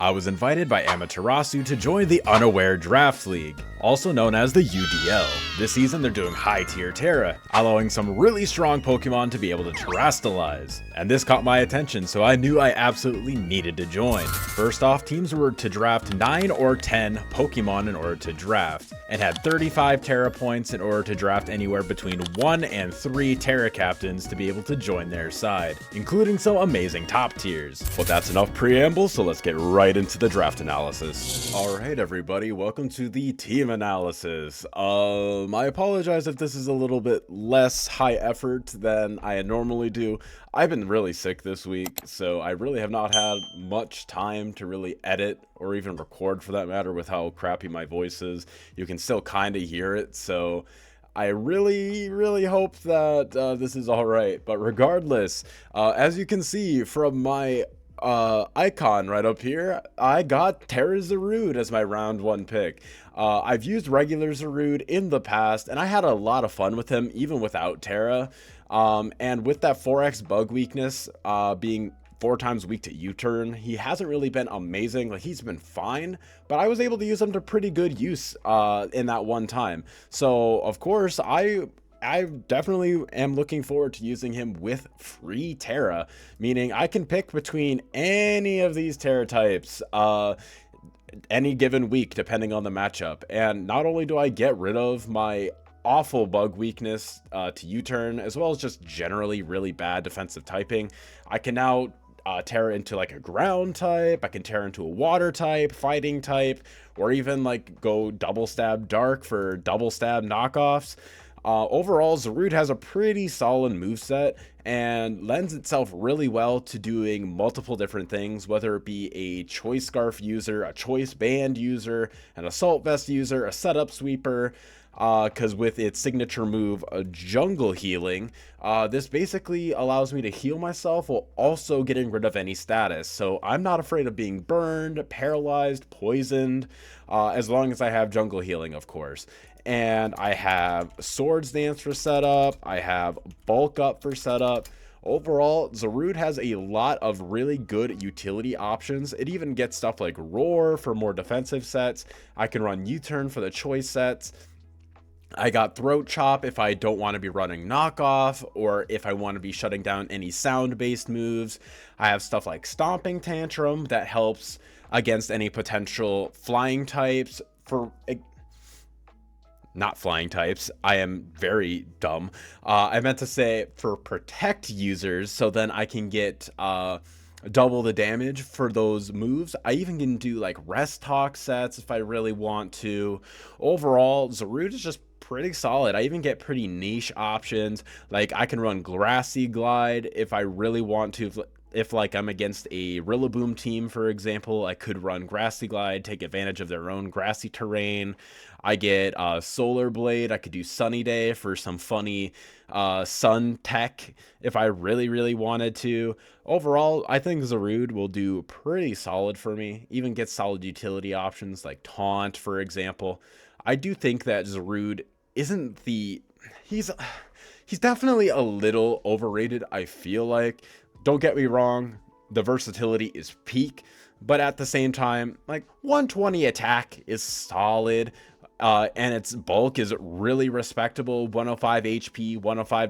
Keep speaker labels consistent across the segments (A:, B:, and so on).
A: I was invited by Amaterasu to join the UDL Draft League, also known as the UDL. This season they're doing high tier Tera, allowing some really strong Pokemon to be able to terastallize. And this caught my attention, so I knew I absolutely needed to join. First off, teams were to draft 9 or 10 Pokemon in order to draft, and had 35 Tera points in order to draft anywhere between 1 and 3 Tera captains to be able to join their side, including some amazing top tiers. But that's enough preamble, so let's get right into the draft analysis. Alright everybody, welcome to the team analysis. I apologize if this is a little bit less high effort than I normally do. I've been really sick this week, so I really have not had much time to really edit or even record for that matter with how crappy my voice is. You can still kind of hear it, so I really hope that this is alright. But regardless, as you can see from my icon right up here, I got Tera as my round 1 pick. I've used regular Zarude in the past, and I had a lot of fun with him even without Tera. And with that 4x bug weakness being 4 times weak to U-turn, he hasn't really been amazing. Like, he's been fine, but I was able to use him to pretty good use in that one time. So of course I definitely am looking forward to using him with free Tera, meaning I can pick between any of these Tera types any given week depending on the matchup. And not only do I get rid of my awful bug weakness to U-turn, as well as just generally really bad defensive typing, I can now Tera into like a ground type, I can Tera into a water type, fighting type, or even like go double stab dark for double stab knockoffs. Overall, Zarude has a pretty solid moveset and lends itself really well to doing multiple different things, whether it be a Choice Scarf user, a Choice Band user, an Assault Vest user, a Setup Sweeper, because with its signature move, Jungle Healing, this basically allows me to heal myself while also getting rid of any status. So I'm not afraid of being burned, paralyzed, poisoned, as long as I have Jungle Healing, of course. And I have Swords Dance for setup, I have Bulk Up for setup. Overall, Zarude has a lot of really good utility options. It even gets stuff like Roar for more defensive sets. I can run U-turn for the choice sets. I got Throat Chop if I don't want to be running Knockoff, or if I want to be shutting down any sound-based moves. I have stuff like Stomping Tantrum that helps against any potential flying types. Not flying types, I am very dumb. I meant to say for protect users, so then I can get double the damage for those moves. I even can do like Rest Talk sets if I really want to. Overall, Zarude is just pretty solid. I even get pretty niche options, like I can run Grassy Glide if I really want to. If like I'm against a Rillaboom team, for example, I could run Grassy Glide, take advantage of their own grassy terrain. I get Solar Blade. I could do Sunny Day for some funny sun tech if I really wanted to. Overall, I think Zarude will do pretty solid for me. Even get solid utility options like Taunt, for example. I do think that Zarude isn't the... He's definitely a little overrated, I feel like. Don't get me wrong, the versatility is peak, but at the same time, like 120 attack is solid, and its bulk is really respectable. 105 HP, 105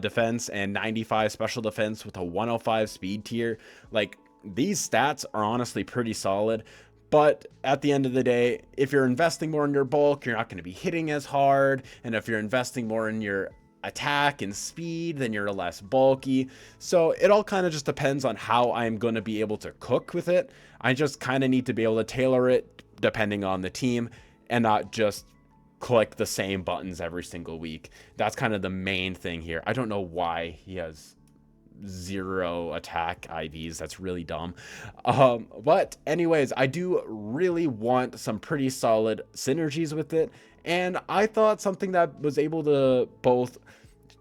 A: defense, and 95 special defense with a 105 speed tier. Like, these stats are honestly pretty solid. But at the end of the day, if you're investing more in your bulk, you're not going to be hitting as hard, and if you're investing more in your attack and speed, then you're less bulky. So it all kind of just depends on how I'm going to be able to cook with it. I just kind of need to be able to tailor it depending on the team and not just click the same buttons every single week. That's kind of the main thing here. I don't know why he has 0 attack IVs. That's really dumb. But anyways, I do really want some pretty solid synergies with it, and I thought something that was able to both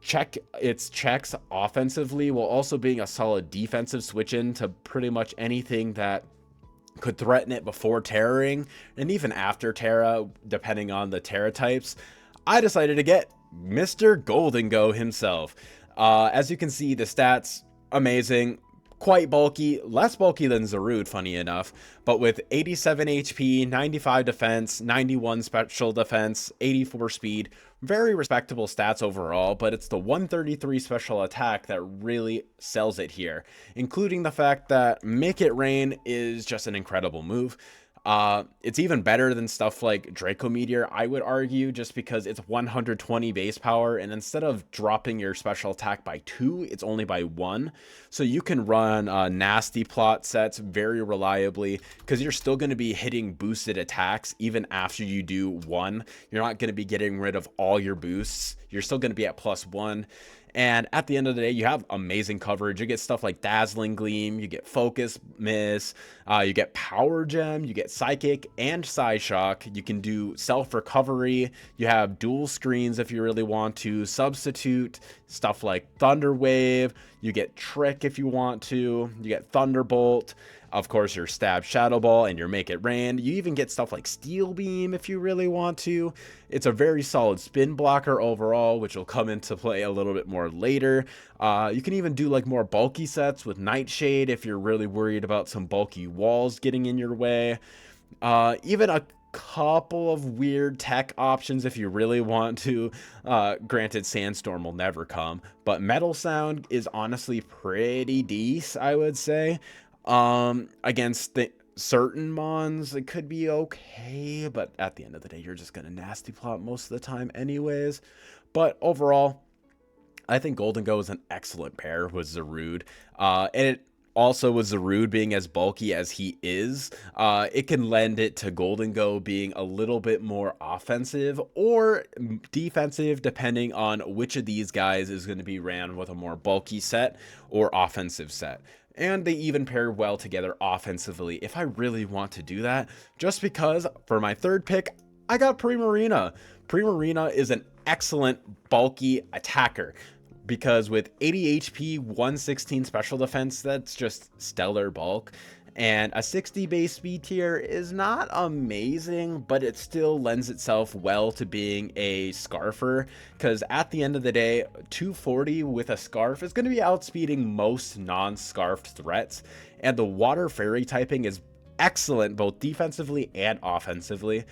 A: check its checks offensively while also being a solid defensive switch in to pretty much anything that could threaten it before terroring and even after Tera, depending on the Tera types. I decided to get Mr. Golden Go himself. As you can see, the stats amazing, quite bulky, less bulky than Zarude, funny enough, but with 87 HP, 95 defense, 91 special defense, 84 speed, very respectable stats overall, but it's the 133 special attack that really sells it here, including the fact that Make It Rain is just an incredible move. It's even better than stuff like Draco Meteor, I would argue, just because it's 120 base power, and instead of dropping your special attack by 2, it's only by 1. So you can run nasty plot sets very reliably, because you're still going to be hitting boosted attacks even after you do 1. You're not going to be getting rid of all your boosts. You're still going to be at +1. And at the end of the day, you have amazing coverage. You get stuff like Dazzling Gleam, you get Focus Miss, you get Power Gem, you get Psychic and Psyshock. You can do self-recovery. You have dual screens if you really want to. Substitute, stuff like Thunder Wave. You get Trick if you want to. You get Thunderbolt. Of course, your Stab Shadow Ball and your Make It Rain. You even get stuff like Steel Beam if you really want to. It's a very solid spin blocker overall, which will come into play a little bit more later. You can even do like more bulky sets with Nightshade if you're really worried about some bulky walls getting in your way. Even a couple of weird tech options if you really want to. Granted, Sandstorm will never come, but Metal Sound is honestly pretty decent, I would say. Against certain mons, it could be okay, but at the end of the day, you're just gonna nasty plot most of the time anyways. But overall, I think Golden Go is an excellent pair with Zarude. And it also, with Zarude being as bulky as he is, it can lend it to Golden Go being a little bit more offensive or defensive, depending on which of these guys is going to be ran with a more bulky set or offensive set. And they even pair well together offensively if I really want to do that, just because for my third pick, I got Primarina. Primarina is an excellent bulky attacker, because with 80 HP, 116 special defense, that's just stellar bulk. And a 60 base speed tier is not amazing, but it still lends itself well to being a Scarfer, because at the end of the day, 240 with a Scarf is going to be outspeeding most non-Scarfed threats, and the Water Fairy typing is excellent both defensively and offensively.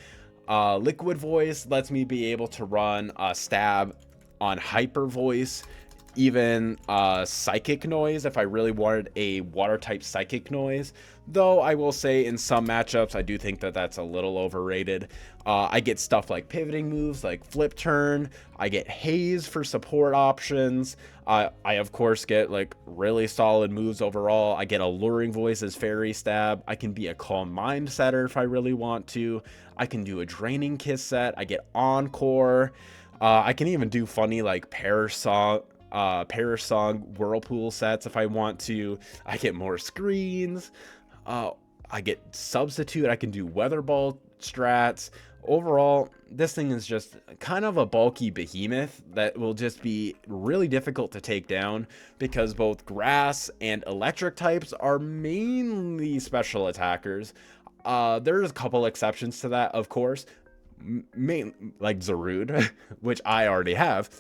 A: Liquid Voice lets me be able to run a stab on Hyper Voice, even Psychic Noise if I really wanted a water type Psychic Noise, though I will say in some matchups I do think that that's a little overrated. I get stuff like pivoting moves like Flip Turn. I get Haze for support options. I of course get like really solid moves overall. I get Alluring Voice as Fairy Stab. I can be a Calm Mind setter if I really want to. I can do a Draining Kiss set. I get Encore. I can even do funny like Perish Song Whirlpool sets if I want to. I get more screens. I get Substitute. I can do Weather Ball strats. Overall, this thing is just kind of a bulky behemoth that will just be really difficult to take down, because both grass and electric types are mainly special attackers. There's a couple exceptions to that, of course, like Zarude, which I already have.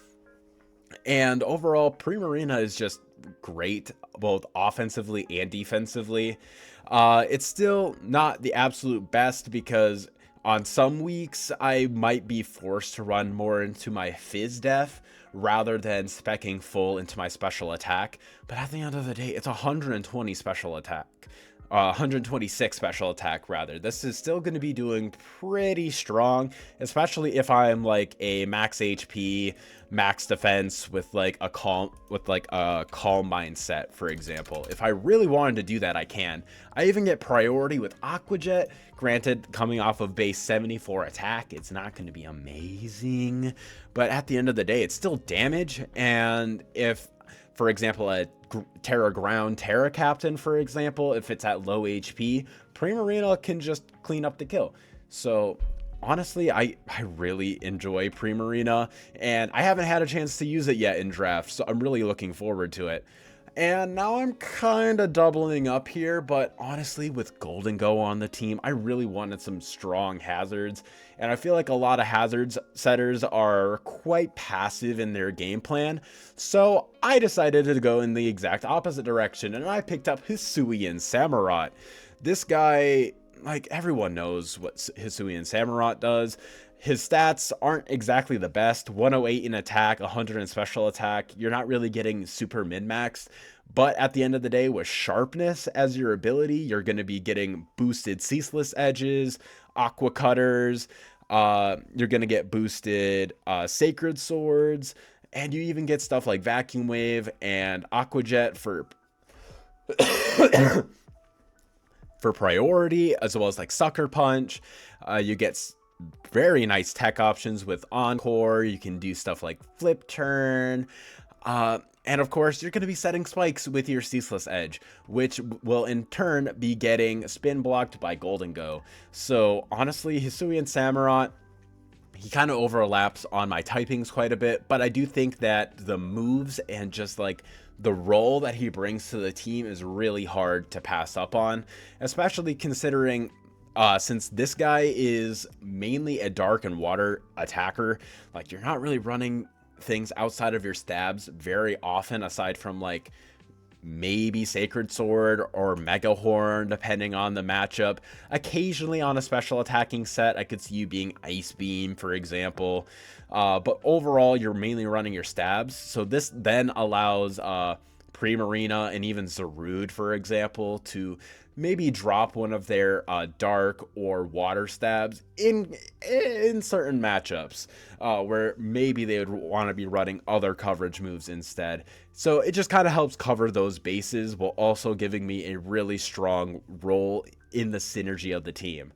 A: And overall, Primarina is just great, both offensively and defensively. It's still not the absolute best, because on some weeks, I might be forced to run more into my Fizz Def rather than specking full into my special attack. But at the end of the day, it's 120 special attack. 126 special attack rather. This is still going to be doing pretty strong, especially if I'm like a max HP, max defense with like a calm mind set, for example. If I really wanted to do that, I can. I even get priority with Aqua Jet. Granted, coming off of base 74 attack, it's not going to be amazing, but at the end of the day, it's still damage. And if, for example, a Tera Ground Tera Captain, for example, if it's at low HP, Primarina can just clean up the kill. So honestly, I really enjoy Primarina, and I haven't had a chance to use it yet in draft, so I'm really looking forward to it. And now I'm kind of doubling up here, but honestly, with Golden Go on the team, I really wanted some strong hazards. And I feel like a lot of hazards setters are quite passive in their game plan. So I decided to go in the exact opposite direction, and I picked up Hisuian Samurott. This guy, like, everyone knows what Hisuian Samurott does. His stats aren't exactly the best. 108 in attack, 100 in special attack. You're not really getting super min-maxed. But at the end of the day, with sharpness as your ability, you're going to be getting boosted ceaseless edges, aqua cutters. You're going to get boosted sacred swords. And you even get stuff like vacuum wave and aqua jet for for priority, as well as like sucker punch. You get very nice tech options with Encore. You can do stuff like flip turn. And of course, you're going to be setting spikes with your ceaseless edge, which will in turn be getting spin blocked by Golden Go. So honestly, Hisuian Samurott, he kind of overlaps on my typings quite a bit, but I do think that the moves and just like the role that he brings to the team is really hard to pass up on, especially considering since this guy is mainly a dark and water attacker. Like, you're not really running things outside of your stabs very often, aside from like maybe Sacred Sword or Mega Horn, depending on the matchup. Occasionally on a special attacking set, I could see you being Ice Beam, for example. But overall, you're mainly running your stabs. So this then allows Primarina and even Zarude, for example, to maybe drop one of their dark or water stabs in certain matchups where maybe they would want to be running other coverage moves instead. So it just kind of helps cover those bases while also giving me a really strong role in the synergy of the team.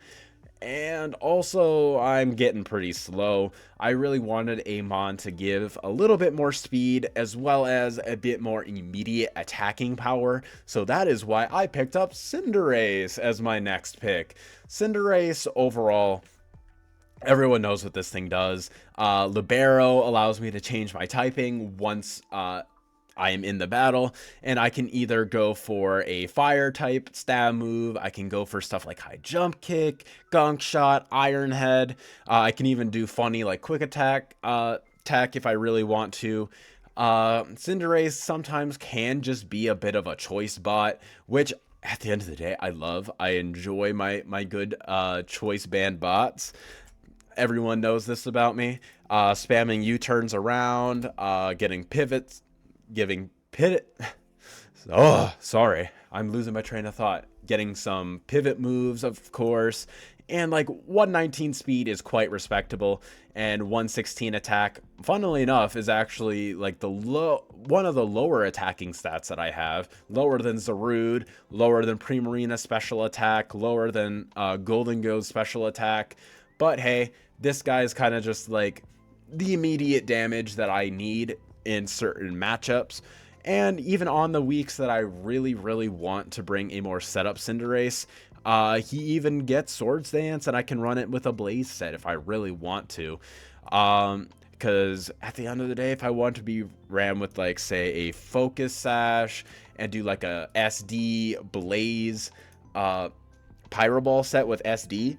A: And also, I'm getting pretty slow. I really wanted Amon to give a little bit more speed as well as a bit more immediate attacking power. So that is why I picked up Cinderace as my next pick. Cinderace overall, everyone knows what this thing does. Libero allows me to change my typing once I am in the battle, and I can either go for a fire type stab move. I can go for stuff like high jump kick, gunk shot, iron head. I can even do funny like quick attack tech if I really want to. Cinderace sometimes can just be a bit of a choice bot, which at the end of the day, I love. I enjoy my good choice band bots. Everyone knows this about me. Spamming U-turns around, getting pivots, giving pivot. Oh, sorry. I'm losing my train of thought. Getting some pivot moves, of course. And like 119 speed is quite respectable, and 116 attack, funnily enough, is actually like one of the lower attacking stats that I have. Lower than Zarude, lower than Primarina special attack, lower than Golden Go's special attack. But hey, this guy is kind of just like the immediate damage that I need in certain matchups. And even on the weeks that I really want to bring a more setup Cinderace, he even gets Swords Dance, and I can run it with a Blaze set if I really want to. Because at the end of the day, if I want to be ran with like say a Focus Sash and do like a SD Blaze Pyro Ball set with SD,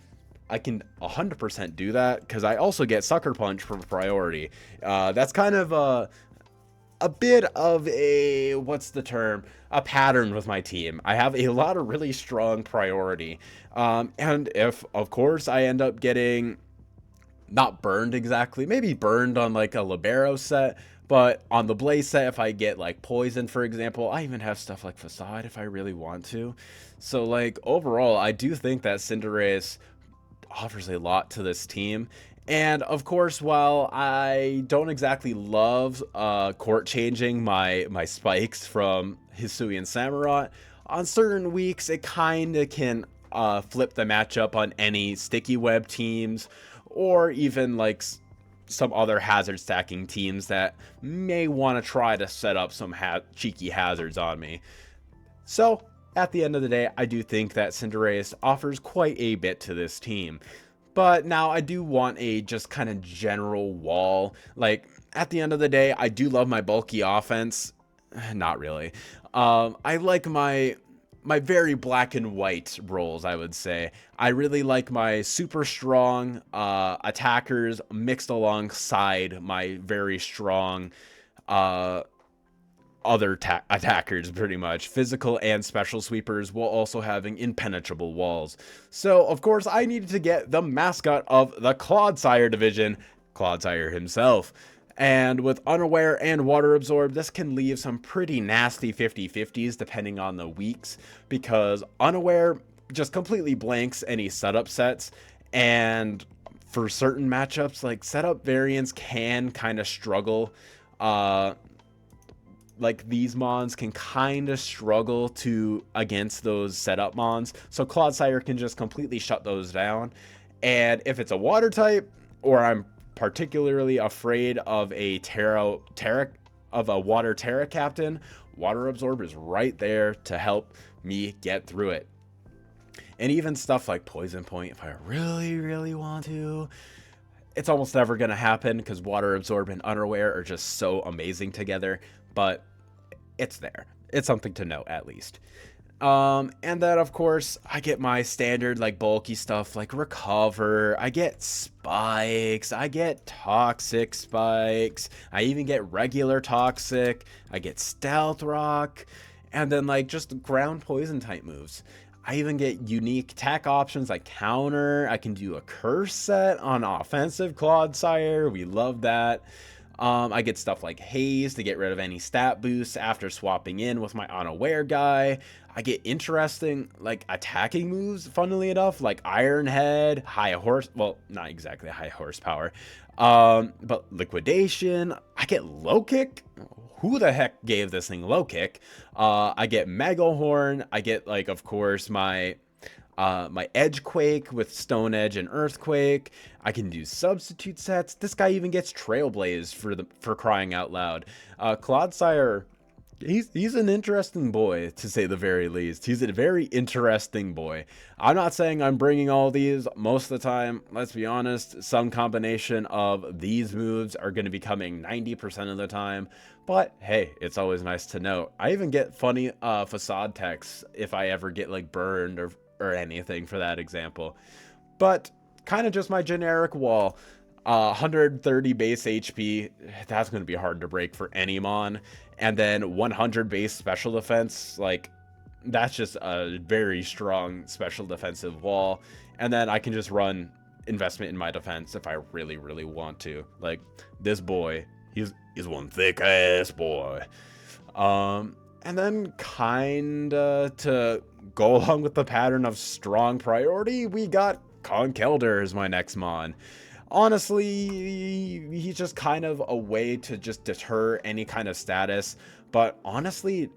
A: I can 100% do that, because I also get Sucker Punch for priority. That's kind of a bit of a, what's the term, a pattern with my team. I have a lot of really strong priority. And if, of course, I end up getting not burned exactly, maybe burned on like a Libero set, but on the Blaze set, if I get like Poison, for example, I even have stuff like Facade if I really want to. So like overall, I do think that Cinderace offers a lot to this team. And of course, while I don't exactly love court changing my spikes from Hisuian Samurott, on certain weeks it kind of can flip the matchup on any sticky web teams, or even like some other hazard stacking teams that may want to try to set up some cheeky hazards on me. So at the end of the day, I do think that Cinderace offers quite a bit to this team. But now I do want a just kind of general wall. Like, at the end of the day, I do love my bulky offense. Not really. I like my very black and white roles, I would say. I really like my super strong attackers mixed alongside my very strong uh, other attackers, pretty much. Physical and special sweepers, while also having impenetrable walls. So, of course, I needed to get the mascot of the Clodsire division, Clodsire himself. And with Unaware and Water Absorb, this can leave some pretty nasty 50-50s depending on the weeks, because Unaware just completely blanks any setup sets, and for certain matchups, like setup variants can kind of struggle. Like these mons can kind of struggle to against those setup mons, so Clodsire can just completely shut those down. And if it's a water type, or I'm particularly afraid of a water Tera captain, Water Absorb is right there to help me get through it. And even stuff like Poison Point, if I really want to, it's almost never going to happen because Water Absorb and Unaware are just so amazing together. But it's there. It's something to know, at least. And then, of course, I get my standard, like, bulky stuff, like Recover. I get Spikes. I get Toxic Spikes. I even get regular Toxic. I get Stealth Rock. And then, like, just ground poison type moves. I even get unique attack options like Counter. I can do a Curse set on offensive Clodsire. We love that. I get stuff like Haze to get rid of any stat boosts after swapping in with my Unaware guy. I get interesting, like, attacking moves, funnily enough, like Iron Head, well, not exactly high horsepower, but Liquidation. I get Low Kick. Who the heck gave this thing Low Kick? I get Mega Horn. I get, like, of course, my Edgequake with Stone Edge and Earthquake. I can do substitute sets. This guy even gets Trailblaze for crying out loud. Clodsire, he's an interesting boy, to say the very least. He's a very interesting boy. I'm not saying I'm bringing all these most of the time. Let's be honest, some combination of these moves are going to be coming 90% of the time. But hey, it's always nice to know. I even get funny facade texts if I ever get, like, burned or anything for that example. But kind of just my generic wall. 130 base HP, that's going to be hard to break for any mon. And then 100 base special defense, like, that's just a very strong special defensive wall. And then I can just run investment in my defense if I really want to. Like, this boy, he's one thick ass boy. And then kinda to go along with the pattern of strong priority, we got Conkeldurr as my next mon. Honestly, he's just kind of a way to just deter any kind of status, but honestly,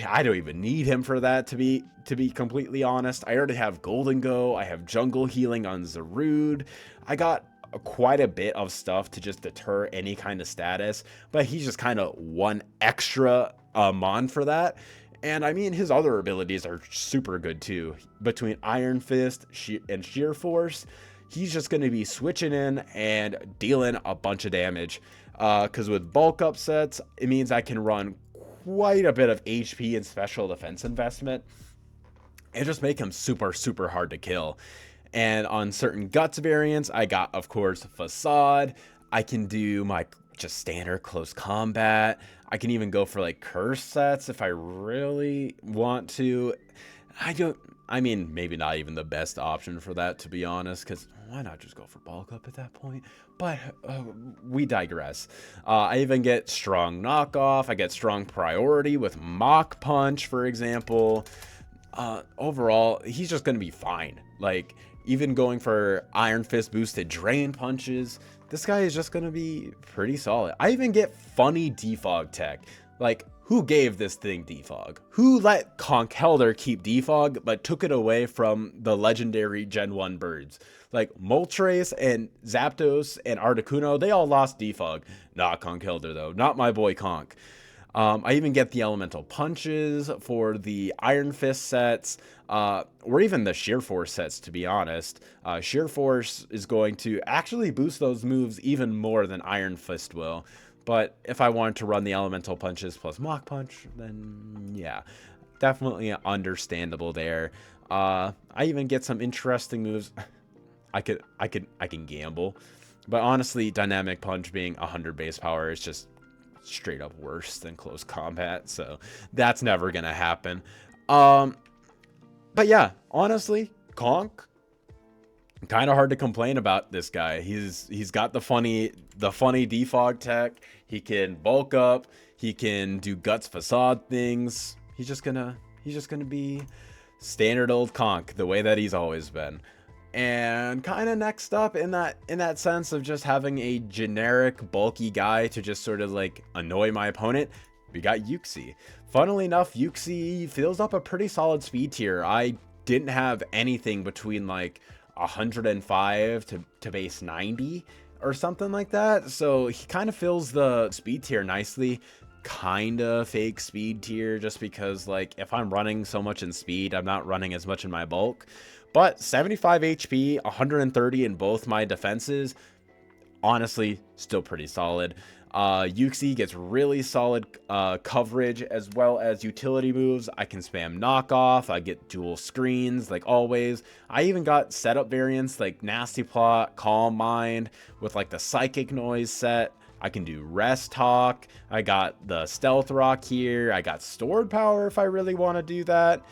A: I don't even need him for that, to be completely honest. I already have Golden Go, I have Jungle Healing on Zarude, I got quite a bit of stuff to just deter any kind of status, but he's just kind of one extra mon for that. And I mean, his other abilities are super good too. Between Iron Fist and Sheer Force, he's just going to be switching in and dealing a bunch of damage. Because with bulk up sets, it means I can run quite a bit of HP and special defense investment and just make him super hard to kill. And on certain Guts variants, I got, of course, Facade. I can do my just standard close combat. I can even go for, like, curse sets if I really want to. I mean, maybe not even the best option for that, to be honest, because why not just go for bulk up at that point? But we digress. I even get strong knockoff. I get strong priority with Mach Punch, for example. Overall, he's just going to be fine. Like, even going for Iron Fist boosted Drain Punches, this guy is just going to be pretty solid. I even get funny defog tech. Like, who gave this thing defog? Who let Conkeldurr keep defog but took it away from the legendary Gen 1 birds? Like, Moltres and Zapdos and Articuno, they all lost defog. Not Conkeldurr, though. Not my boy Conk. I even get the elemental punches for the Iron Fist sets, or even the Sheer Force sets, to be honest. Sheer Force is going to actually boost those moves even more than Iron Fist will. But if I wanted to run the elemental punches plus Mach Punch, then yeah, definitely understandable there. I even get some interesting moves. I can gamble, but honestly, dynamic punch being 100 base power is just straight up worse than close combat, so that's never gonna happen. But yeah, honestly, Conk, kind of hard to complain about this guy. He's got the funny defog tech. He can bulk up. He can do guts facade things. He's just gonna be standard old Conk, the way that he's always been. And kind of next up in that sense of just having a generic bulky guy to just sort of like annoy my opponent, we got Yuxi. Funnily enough, Yuxi fills up a pretty solid speed tier. I didn't have anything between like 105 to base 90 or something like that, so he kind of fills the speed tier nicely. Kind of fake speed tier, just because like if I'm running so much in speed, I'm not running as much in my bulk. But 75 HP, 130 in both my defenses, honestly, still pretty solid. Yuxi gets really solid coverage as well as utility moves. I can spam knockoff. I get dual screens like always. I even got setup variants like Nasty Plot, Calm Mind with like the Psychic Noise set. I can do Rest Talk. I got the Stealth Rock here. I got Stored Power if I really want to do that.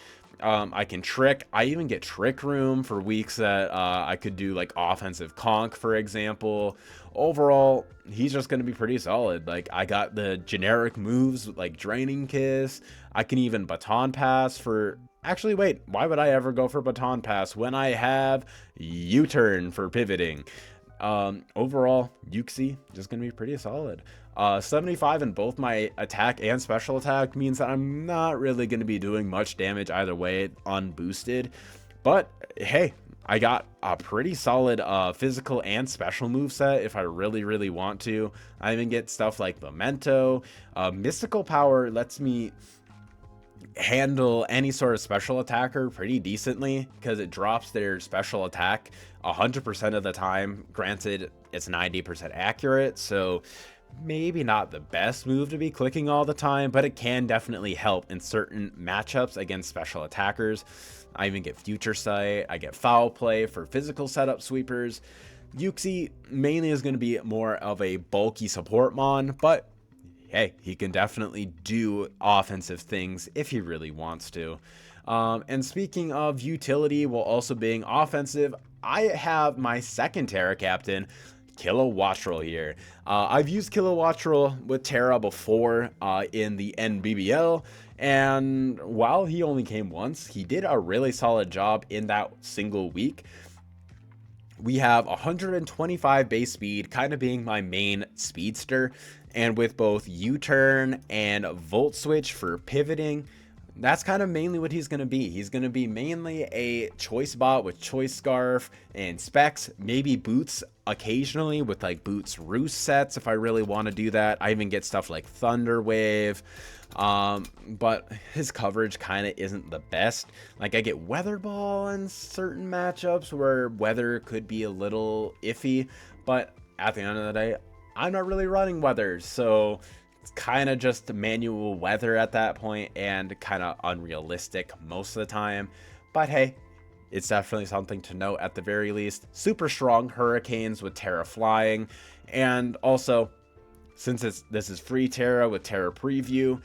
A: I can trick. I even get Trick Room for weeks that I could do like offensive Conk, for example. Overall, he's just going to be pretty solid. Like, I got the generic moves like Draining Kiss. I can even Baton Pass for... Actually, wait, why would I ever go for Baton Pass when I have U-Turn for pivoting? Overall, Yuxi just going to be pretty solid. 75 in both my attack and special attack means that I'm not really going to be doing much damage either way unboosted. But hey, I got a pretty solid physical and special move set if I really want to. I even get stuff like Memento. Mystical Power lets me handle any sort of special attacker pretty decently because it drops their special attack 100% of the time. Granted, it's 90% accurate, so maybe not the best move to be clicking all the time, but it can definitely help in certain matchups against special attackers. I even get Future Sight. I get Foul Play for physical setup sweepers. Yuxi mainly is going to be more of a bulky support mon, but hey, he can definitely do offensive things if he really wants to. And speaking of utility while also being offensive, I have my second Tera captain, Kilowattrel here. I've used Kilowattrel with Tera before in the NBBL, and while he only came once, he did a really solid job in that single week. We have 125 base speed, kind of being my main speedster, and with both U-turn and Volt Switch for pivoting, that's kind of mainly what he's going to be. He's going to be mainly a choice bot with Choice Scarf and specs, maybe boots occasionally with like boots roost sets if I really want to do that. I even get stuff like Thunder Wave, but his coverage kind of isn't the best. Like, I get Weather Ball in certain matchups where weather could be a little iffy, but at the end of the day, I'm not really running weather, so it's kind of just manual weather at that point and kind of unrealistic most of the time. But hey, it's definitely something to note at the very least. Super strong Hurricanes with Tera flying, and also since this is free Tera with Tera Preview,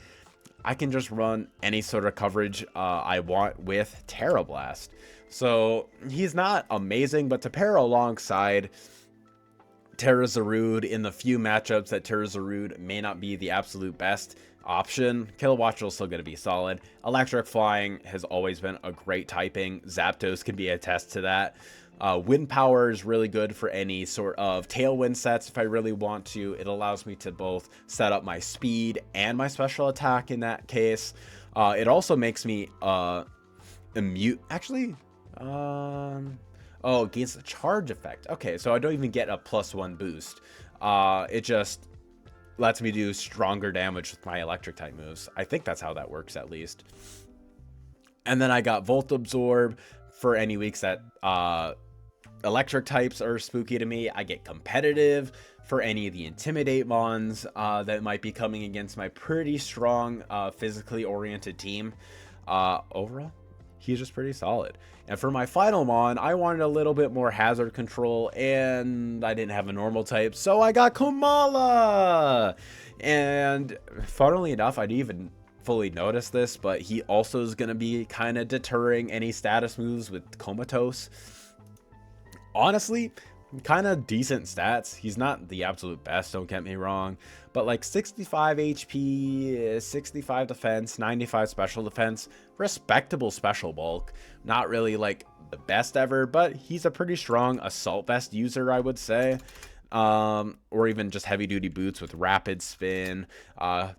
A: I can just run any sort of coverage I want with Tera Blast. So he's not amazing, but to pair alongside Tera Zarude in the few matchups that Tera Zarude may not be the absolute best option, Kilowattrel is still going to be solid. Electric Flying has always been a great typing. Zapdos can be a test to that. Wind Power is really good for any sort of Tailwind sets if I really want to. It allows me to both set up my speed and my special attack in that case. It also makes me immune. Actually, oh, against the charge effect. Okay, so I don't even get a +1 boost. It just lets me do stronger damage with my electric type moves. I think that's how that works, at least. And then I got Volt Absorb for any weeks that electric types are spooky to me. I get competitive for any of the Intimidate mons that might be coming against my pretty strong physically oriented team. Overall, he's just pretty solid. And for my final mon, I wanted a little bit more hazard control, and I didn't have a normal type, so I got Komala! And funnily enough, I didn't even fully notice this, but he also is going to be kind of deterring any status moves with Comatose. Honestly, kind of decent stats. He's not the absolute best, don't get me wrong, but like 65 HP, 65 defense, 95 special defense, respectable special bulk. Not really like the best ever, but he's a pretty strong assault vest user, I would say. Or even just heavy duty boots with rapid spin,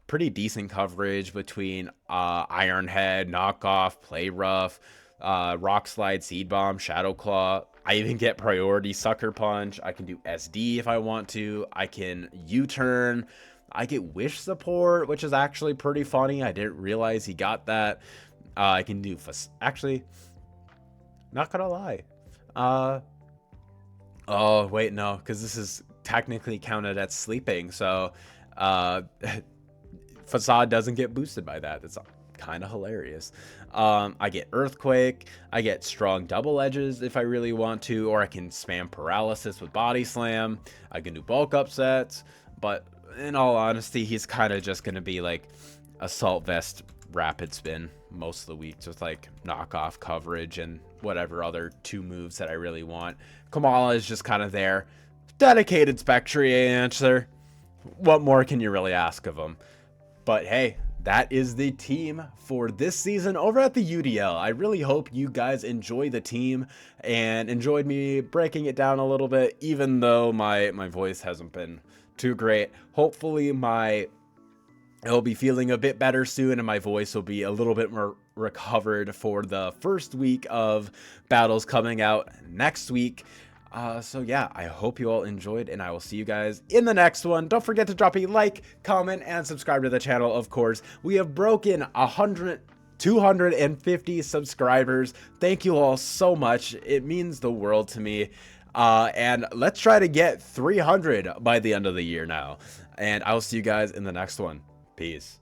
A: pretty decent coverage between Iron Head, Knockoff, Play Rough, Rock Slide, Seed Bomb, Shadow Claw. I even get priority Sucker Punch. I can do SD if I want to. I can U-turn. I get Wish support, which is actually pretty funny. I didn't realize he got that. I can do actually, not gonna lie. Oh wait, no, because this is technically counted as sleeping, so Facade doesn't get boosted by that. That's kind of hilarious. I get Earthquake, I get strong double edges if I really want to, or I can spam paralysis with Body Slam. I can do bulk upsets, but in all honesty, he's kind of just going to be like Assault Vest rapid spin most of the weeks with like knockoff coverage and whatever other 2 moves that I really want. Komala is just kind of there. Dedicated Spectre answer. What more can you really ask of him? But hey, that is the team for this season over at the UDL. I really hope you guys enjoy the team and enjoyed me breaking it down a little bit, even though my voice hasn't been too great. Hopefully I'll be feeling a bit better soon, and my voice will be a little bit more recovered for the first week of battles coming out next week. So yeah, I hope you all enjoyed, and I will see you guys in the next one. Don't forget to drop a like, comment, and subscribe to the channel, of course. We have broken 250 subscribers. Thank you all so much. It means the world to me. And let's try to get 300 by the end of the year now. And I will see you guys in the next one. Peace.